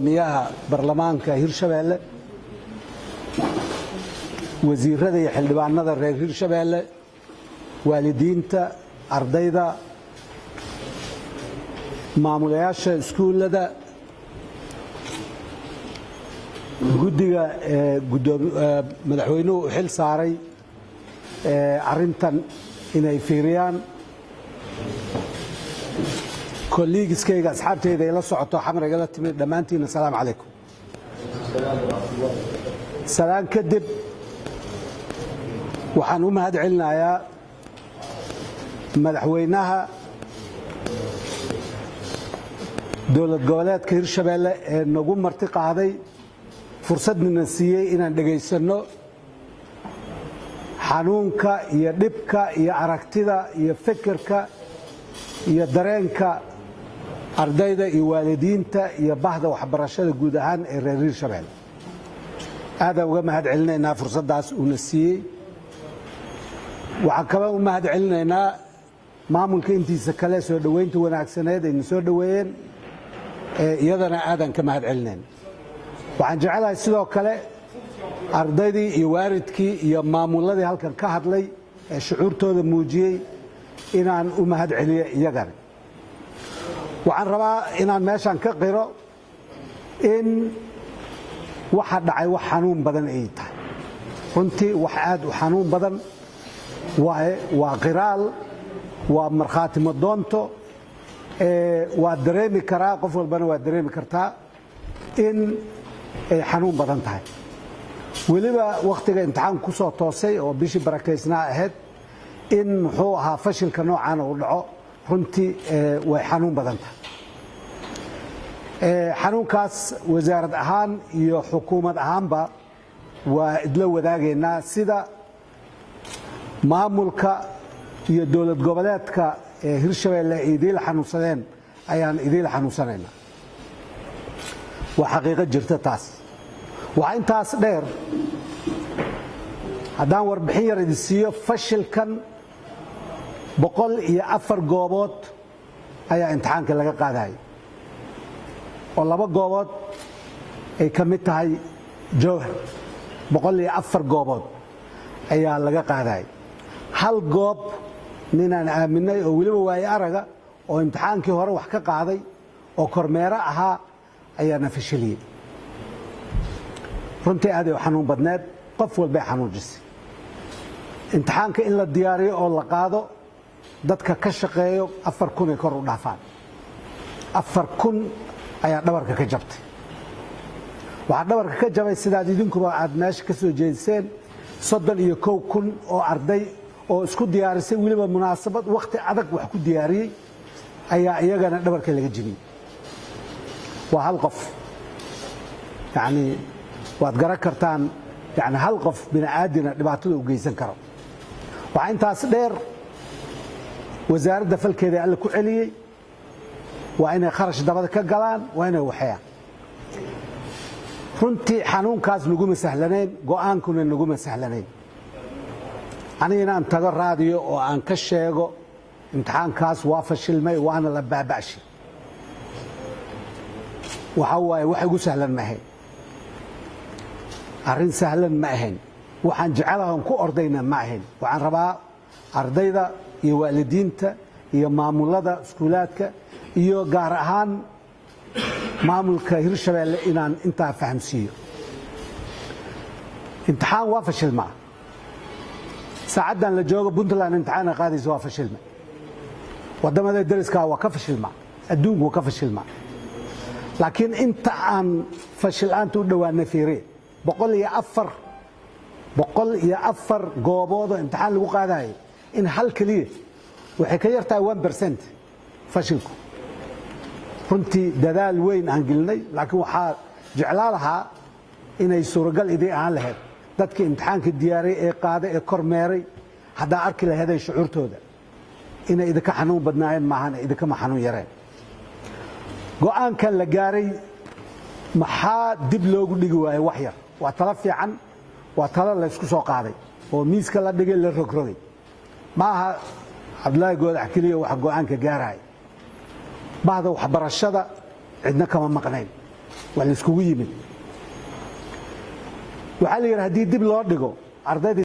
miyaha baarlamaanka Hirshabeelle wasiirada iyo xildhibaanada reer Hirshabeelle waalidiinta ardayda maamulayaasha iskuulada guddiga madaxweynuhu xil saaray arintan inay fiiriyaan kolleegiskayga asxaabteyda ay la socoto xamriga la timid dhammaantiin assalaamu calaykum salaan kadib waxaan u mahad celinayaa madaxweynaha dowlad goboleedka Hirshabeelle ee nagu marti qaaday fursadna siiyay inaan dhageysano xanuunka iyo dhibka iyo aragtida iyo fikirka iyo dareenka ardayda iyo waalidiinta iyo bahda waxbarashada guud ahaan ee reer Hirshabeelle aad uga mahad celinaynaa fursadaas uu siiyay waxa kale oo mahad celinaynaa maamulka intiisa kale soo dhaweynta wanaagsaneed ay soo dhaweeyeen iyadana aadan ka mahad celinayn waxaan jecelahay sidoo kale ardaydii iyo waalidkii iyo maamuladii halkan ka hadlay ee shucuurtooda muujiyay inaan u mahad celiyo iyagana waxaan rabaa inaan meeshan ka qiro in waxa dhacay wax xanuun badan ay tahay runtii wax aad u xanuun badan waa qiraal waa markhaati madoonto waa dareemi karaa qof walbana waa dareemi kartaa in ay xanuun badan tahay weliba wakhtiga imtixaan ku soo toosay oo bishii barakaysnaa ahayd in muxuu ahaa fashilka noocan uu dhaco runtii way xanuun badan tahay xanuunkaas wasaarad ahaan iyo xukuumad ahaanba waa idla wadaagaynaa sida maamulka iyo dowlad goboleedka Hirshabeelle ay idil xanuunsadeen ayaan idil xanuunsanaynaa waa xaqiiqo jirta taas waxa intaas dheer haddaan warbixin yar idin siiyo fashilkan 104 goobood ayaa imtixaanka laga qaadayay oo 2 goobood ay ka mid tahay Jowhar 104 goobood ayaa laga qaadayay hal goob ninaan aaminay oo weliba waay araga oo imtixaankii hore wax ka qaaday oo kormeero ahaa ayaana fashiliyay runtii aad ay xanuun badneed qof walba xanuujisay imtixaanka in la diyaariyo oo la qaado dadka ka shaqeeyo 4000 kor u dhaafaan 4000 ayaa dhabarka ka jabtay waxa dhabarka ka jabay sidaad idinkuba aad meesha ka soo jeediseen 31,000 oo arday oo isku diyaarisay weliba munaasabad waqti adag wax ku diyaariyay ayaa iyagana dhabarka laga jibiyay waa hal qof yani waad garan kartaan yani hal qof bini aadina dhibaatada u geysan karo waxa intaas dheer wasaaradda falkeeda alla ku celiyay waa inay kharash dabada ka galaan waa inay waxayaan runtii xanuunkaas naguma sahlanayn go'aankuna naguma sahlanayn anigana aan tago raadiyo oo aan ka sheego imtixaankaas waa fashilmay waana la baaba'shay waxa waaye wax ugu sahlan ma ahayn arrin sahlan ma ahayn waxaan jecelahay ku ordayna ma ahayn waxaan rabaa ardayda iyo waalidiinta iyo maamulada iskuulaadka iyo gaar ahaan maamulka Hirshabeelle inaan intaa fahamsiiyo imtixaan waa fashilma saacadan la joogo Puntland imtixaan qaadayso waa fashilma wadamada dariska waa ka fashilma adduunku waa ka fashilma laakiin inta aan fashilaanta u dhawaanay fiirey 104 goobood imtixaan lagu qaadayo in hal kaliya waxay ka yartahay 1% fashilku runtii dadaal weyn aan gelinay laakiin waxa jeclaa lahaa inay suuragal idii aan lahayd dadkii imtixaanka diyaariyay ee qaaday ee kormeeray hadda arki lahayd shucuurtooda inay idinka xanuun badnaayeen maahan idinka ma xanuun yareen go'aankan la gaaray maxaa dib loogu dhigi waayay wax yar waa tala fiican waa tala la isku soo qaaday oo miiska la dhigay la rogrogay maaha Cabdullaahi Goodax kaliya wax go'aanka gaaray bahda waxbarashada cidna kama maqnayn waa la iskugu yimid waxaa la yidhi haddii dib loo dhigo ardayda